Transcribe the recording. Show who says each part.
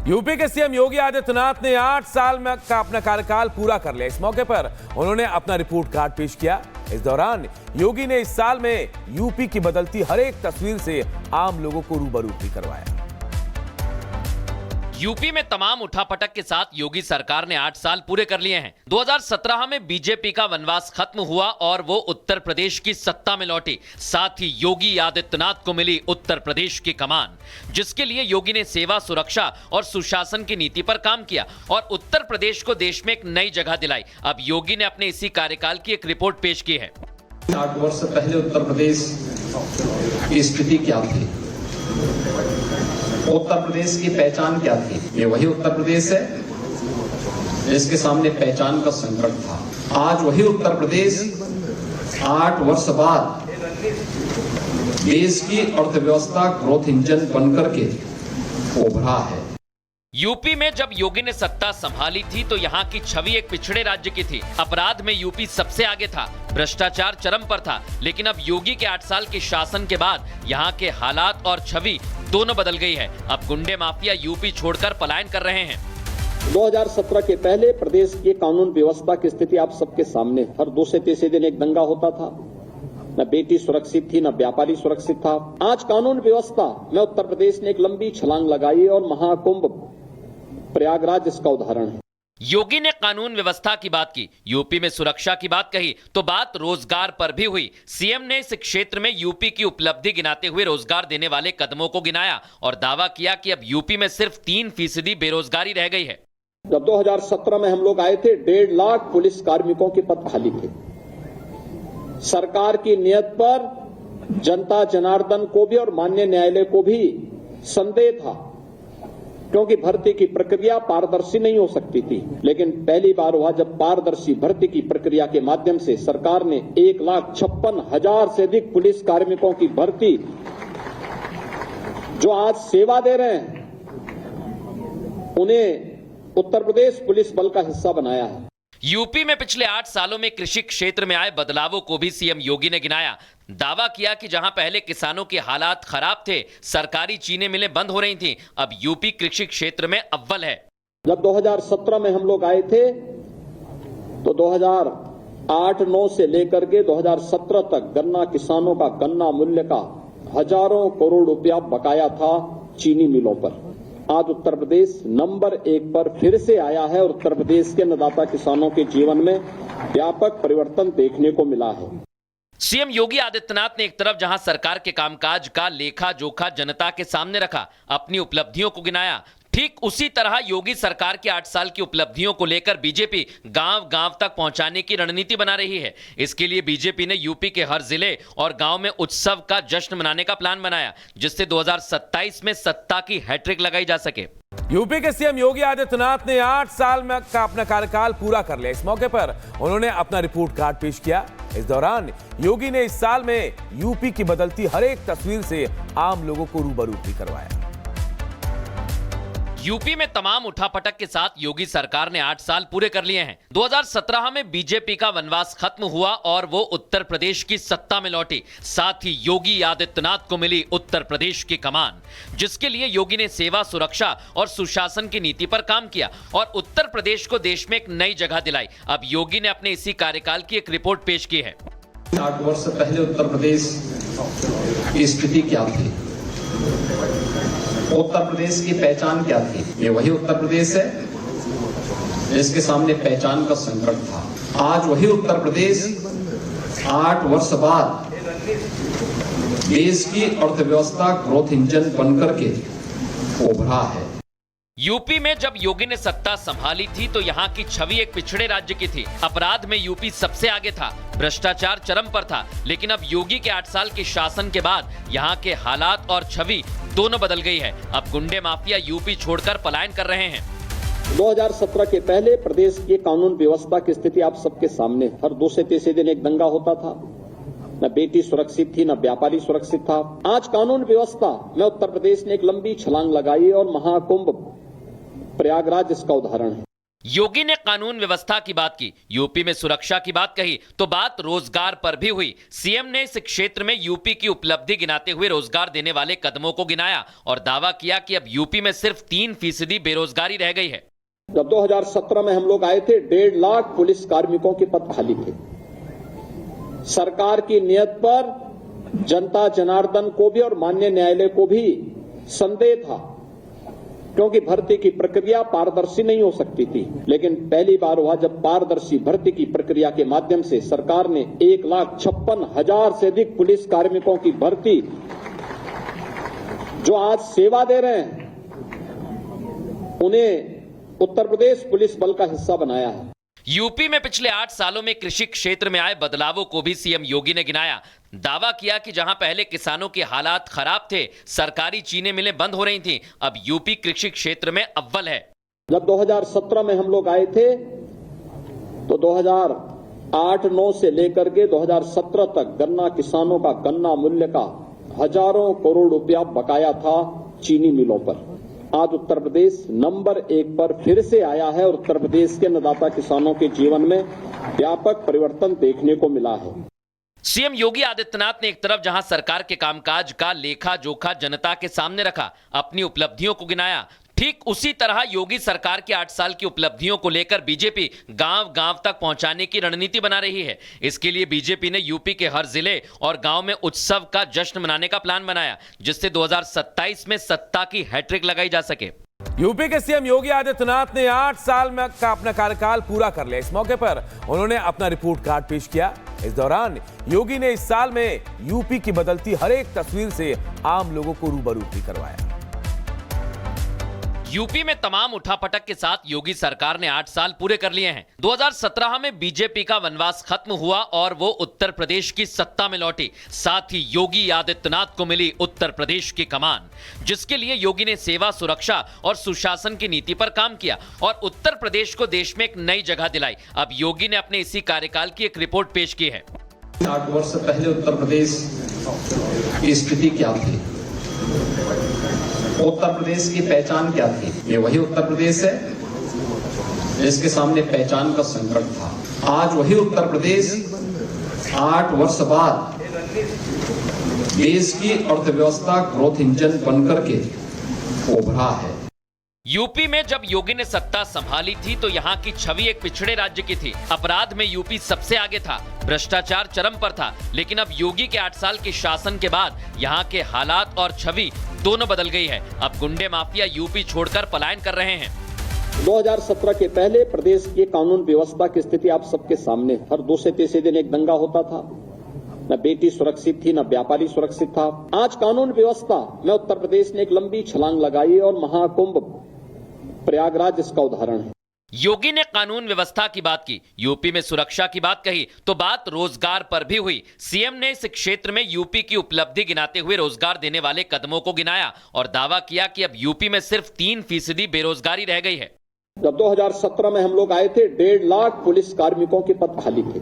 Speaker 1: UP के CM Yogi Adityanath ने 8 साल में का अपना कार्यकाल पूरा कर लिया। इस मौके पर उन्होंने अपना रिपोर्ट कार्ड पेश किया। इस दौरान योगी ने इस साल में यूपी की बदलती हर एक तस्वीर से आम लोगों को रूबरू भी करवाया।
Speaker 2: यूपी में तमाम उठापटक के साथ योगी सरकार ने 8 साल पूरे कर लिए हैं। 2017 में बीजेपी का वनवास खत्म हुआ और वो उत्तर प्रदेश की सत्ता में लौटी। साथ ही योगी आदित्यनाथ को मिली उत्तर प्रदेश की कमान, जिसके लिए योगी ने सेवा, सुरक्षा और सुशासन की नीति पर काम किया और उत्तर प्रदेश को देश में एक नई जगह दिलाई। अब योगी ने अपने इसी कार्यकाल की एक रिपोर्ट पेश की है।
Speaker 3: 8 वर्ष पहले उत्तर प्रदेश की स्थिति क्या थी, उत्तर प्रदेश की पहचान क्या थी? ये वही उत्तर प्रदेश है जिसके सामने पहचान का संकट था। आज वही उत्तर प्रदेश 8 वर्ष बाद देश की अर्थव्यवस्था ग्रोथ इंजन बनकर के उभरा है।
Speaker 2: यूपी में जब योगी ने सत्ता संभाली थी तो यहाँ की छवि एक पिछड़े राज्य की थी। अपराध में यूपी सबसे आगे था, भ्रष्टाचार चरम पर था। लेकिन अब योगी के 8 साल के शासन के बाद यहाँ के हालात और छवि दोनों बदल गई है। अब गुंडे माफिया यूपी छोड़कर पलायन कर रहे हैं।
Speaker 4: 2017 के पहले प्रदेश की कानून व्यवस्था की स्थिति आप सबके सामने। हर दूसरे तीसरे दिन एक दंगा होता था, न बेटी सुरक्षित थी, न व्यापारी सुरक्षित था। आज कानून व्यवस्था में उत्तर प्रदेश ने एक लंबी छलांग लगाई और महाकुंभ प्रयागराज इसका उदाहरण है।
Speaker 2: योगी ने कानून व्यवस्था की बात की, यूपी में सुरक्षा की बात कही तो बात रोजगार पर भी हुई। सीएम ने इस क्षेत्र में यूपी की उपलब्धि गिनाते हुए रोजगार देने वाले कदमों को गिनाया और दावा किया कि अब यूपी में सिर्फ 3% बेरोजगारी रह गई है।
Speaker 4: जब 2017 में हम लोग आए थे, 1.5 लाख पुलिस कार्मिकों के पद खाली थे। सरकार की नीयत पर जनता जनार्दन को भी और माननीय न्यायालय को भी संदेह था, क्योंकि भर्ती की प्रक्रिया पारदर्शी नहीं हो सकती थी। लेकिन पहली बार हुआ जब पारदर्शी भर्ती की प्रक्रिया के माध्यम से सरकार ने 1,56,000 से अधिक पुलिस कार्मिकों की भर्ती, जो आज सेवा दे रहे हैं, उन्हें उत्तर प्रदेश पुलिस बल का हिस्सा बनाया है।
Speaker 2: यूपी में पिछले 8 सालों में कृषि क्षेत्र में आए बदलावों को भी सीएम योगी ने गिनाया। दावा किया कि जहां पहले किसानों के हालात खराब थे, सरकारी चीनी मिलें बंद हो रही थीं, अब यूपी कृषि क्षेत्र में अव्वल है।
Speaker 4: जब 2017 में हम लोग आए थे तो 2008-9 से लेकर के 2017 तक गन्ना किसानों का गन्ना मूल्य का हजारों करोड़ रुपया बकाया था चीनी मिलों पर। आज उत्तर प्रदेश नंबर 1 पर फिर से आया है और उत्तर प्रदेश के अन्नदाता किसानों के जीवन में व्यापक परिवर्तन देखने को मिला है।
Speaker 2: सीएम योगी आदित्यनाथ ने एक तरफ जहां सरकार के कामकाज का लेखा जोखा जनता के सामने रखा, अपनी उपलब्धियों को गिनाया, ठीक उसी तरह योगी सरकार की 8 साल की उपलब्धियों को लेकर बीजेपी गांव-गांव तक पहुंचाने की रणनीति बना रही है। इसके लिए बीजेपी ने यूपी के हर जिले और गांव में उत्सव का जश्न मनाने का प्लान बनाया, जिससे 2027 में सत्ता की हैट्रिक लगाई जा सके।
Speaker 1: यूपी के सीएम योगी आदित्यनाथ ने 8 साल में का अपना कार्यकाल पूरा कर लिया। इस मौके पर उन्होंने अपना रिपोर्ट कार्ड पेश किया। इस दौरान योगी ने इस साल में यूपी की बदलती हर एक तस्वीर से आम लोगों को रूबरू भी करवाया।
Speaker 2: यूपी में तमाम उठापटक के साथ योगी सरकार ने 8 साल पूरे कर लिए हैं। 2017 में बीजेपी का वनवास खत्म हुआ और वो उत्तर प्रदेश की सत्ता में लौटी। साथ ही योगी आदित्यनाथ को मिली उत्तर प्रदेश की कमान, जिसके लिए योगी ने सेवा, सुरक्षा और सुशासन की नीति पर काम किया और उत्तर प्रदेश को देश में एक नई जगह दिलाई। अब योगी ने अपने इसी कार्यकाल की एक रिपोर्ट पेश की है।
Speaker 3: 8 वर्ष पहले उत्तर प्रदेश की स्थिति क्या थी, उत्तर प्रदेश की पहचान क्या थी? ये वही उत्तर प्रदेश है जिसके सामने पहचान का संकट था। आज वही उत्तर प्रदेश 8 वर्ष बाद देश की अर्थव्यवस्था ग्रोथ इंजन बनकर के उभरा है।
Speaker 2: यूपी में जब योगी ने सत्ता संभाली थी तो यहाँ की छवि एक पिछड़े राज्य की थी। अपराध में यूपी सबसे आगे था, भ्रष्टाचार चरम पर था। लेकिन अब योगी के 8 साल के शासन के बाद यहाँ के हालात और छवि दोनों बदल गई है। अब गुंडे माफिया यूपी छोड़कर पलायन कर रहे हैं।
Speaker 4: 2017 के पहले प्रदेश की कानून व्यवस्था की स्थिति आप सबके सामने। हर दूसरे तीसरे दिन एक दंगा होता था, न बेटी सुरक्षित थी, न व्यापारी सुरक्षित था। आज कानून व्यवस्था में उत्तर प्रदेश ने एक लंबी छलांग लगाई और महाकुंभ प्रयागराज इसका उदाहरण है।
Speaker 2: योगी ने कानून व्यवस्था की बात की, यूपी में सुरक्षा की बात कही, तो बात रोजगार पर भी हुई। सीएम ने इस क्षेत्र में यूपी की उपलब्धि गिनाते हुए रोजगार देने वाले कदमों को गिनाया और दावा किया कि अब यूपी में सिर्फ 3% बेरोजगारी रह गई है।
Speaker 4: जब 2017 में हम लोग आए थे, 1.5 लाख पुलिस कार्मिकों के पद खाली थे। सरकार की नियत पर जनता जनार्दन को भी और माननीय न्यायालय को भी संदेह था, क्योंकि भर्ती की प्रक्रिया पारदर्शी नहीं हो सकती थी। लेकिन पहली बार हुआ जब पारदर्शी भर्ती की प्रक्रिया के माध्यम से सरकार ने 1,56,000 से अधिक पुलिस कार्मिकों की भर्ती, जो आज सेवा दे रहे हैं, उन्हें उत्तर प्रदेश पुलिस बल का हिस्सा बनाया है।
Speaker 2: यूपी में पिछले 8 सालों में कृषि क्षेत्र में आए बदलावों को भी सीएम योगी ने गिनाया। दावा किया कि जहां पहले किसानों के हालात खराब थे, सरकारी चीनी मिलें बंद हो रही थीं, अब यूपी कृषि क्षेत्र में अव्वल है।
Speaker 4: जब 2017 में हम लोग आए थे, तो 2008-9 से लेकर के 2017 तक गन्ना किसानों का गन्ना मूल्य का हजारों करोड़ रुपया बकाया था चीनी मिलों पर। आज उत्तर प्रदेश नंबर 1 पर फिर से आया है और उत्तर प्रदेश के अन्नदाता किसानों के जीवन में व्यापक परिवर्तन देखने को मिला है।
Speaker 2: सीएम योगी आदित्यनाथ ने एक तरफ जहां सरकार के कामकाज का लेखा जोखा जनता के सामने रखा, अपनी उपलब्धियों को गिनाया, ठीक उसी तरह योगी सरकार के 8 साल की उपलब्धियों को लेकर बीजेपी गांव-गांव तक पहुंचाने की रणनीति बना रही है। इसके लिए बीजेपी ने यूपी के हर जिले और गांव में उत्सव का जश्न मनाने का प्लान बनाया, जिससे 2027 में सत्ता की हैट्रिक लगाई जा सके।
Speaker 1: यूपी के सीएम योगी आदित्यनाथ ने 8 साल का अपना कार्यकाल पूरा कर लिया। इस मौके पर उन्होंने अपना रिपोर्ट कार्ड पेश किया। इस दौरान योगी ने इस साल में यूपी की बदलती हर एक तस्वीर से आम लोगों को रूबरू भी करवाया।
Speaker 2: यूपी में तमाम उठापटक के साथ योगी सरकार ने 8 साल पूरे कर लिए हैं। 2017 में बीजेपी का वनवास खत्म हुआ और वो उत्तर प्रदेश की सत्ता में लौटी। साथ ही योगी आदित्यनाथ को मिली उत्तर प्रदेश की कमान, जिसके लिए योगी ने सेवा, सुरक्षा और सुशासन की नीति पर काम किया और उत्तर प्रदेश को देश में एक नई जगह दिलाई। अब योगी ने अपने इसी कार्यकाल की एक रिपोर्ट पेश की है।
Speaker 3: 8 वर्ष पहले उत्तर प्रदेश की स्थिति क्या थी, उत्तर प्रदेश की पहचान क्या थी? ये वही उत्तर प्रदेश है जिसके सामने पहचान का संकट था। आज वही उत्तर प्रदेश 8 वर्ष बाद देश की अर्थव्यवस्था ग्रोथ इंजन बनकर के उभरा है।
Speaker 2: यूपी में जब योगी ने सत्ता संभाली थी तो यहाँ की छवि एक पिछड़े राज्य की थी। अपराध में यूपी सबसे आगे था, भ्रष्टाचार चरम पर था। लेकिन अब योगी के 8 साल के शासन के बाद यहाँ के हालात और छवि दोनों बदल गई है। अब गुंडे माफिया यूपी छोड़कर पलायन कर रहे हैं।
Speaker 4: 2017 के पहले प्रदेश की कानून व्यवस्था की स्थिति आप सबके सामने, हर दूसरे तीसरे दिन एक दंगा होता था, न बेटी सुरक्षित थी, न व्यापारी सुरक्षित था। आज कानून व्यवस्था में उत्तर प्रदेश ने एक लंबी छलांग लगाई और महाकुंभ प्रयागराज इसका उदाहरण है।
Speaker 2: योगी ने कानून व्यवस्था की बात की, यूपी में सुरक्षा की बात कही, तो बात रोजगार पर भी हुई। सीएम ने इस क्षेत्र में यूपी की उपलब्धि गिनाते हुए रोजगार देने वाले कदमों को गिनाया और दावा किया कि अब यूपी में सिर्फ 3% बेरोजगारी रह गई है।
Speaker 4: जब 2017 में हम लोग आए थे, 1.5 लाख पुलिस कार्मिकों के पद खाली थे।